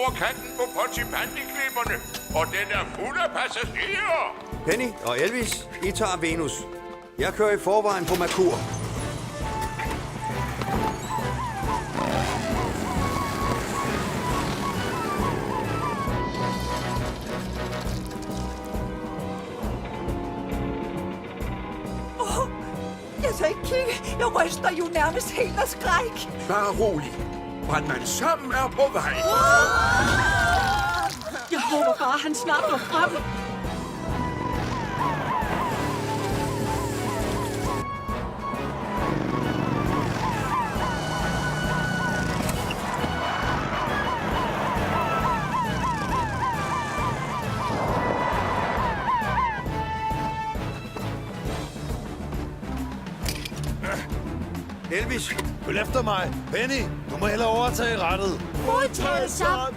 over kanten på Pontypandy-klipperne, og den er fuld af passagerer. Penny og Elvis, I tager Venus. Jeg kører i forvejen på Merkur. Jeg tør ikke kigge. Jeg ryster jo nærmest helt af skræk. Bare rolig. Brandmand Sam er på vej. Jeg håber bare, han snart når frem. Elvis, Følg efter mig. Penny, du må hellere overtage rettet. Modtaget, Sam.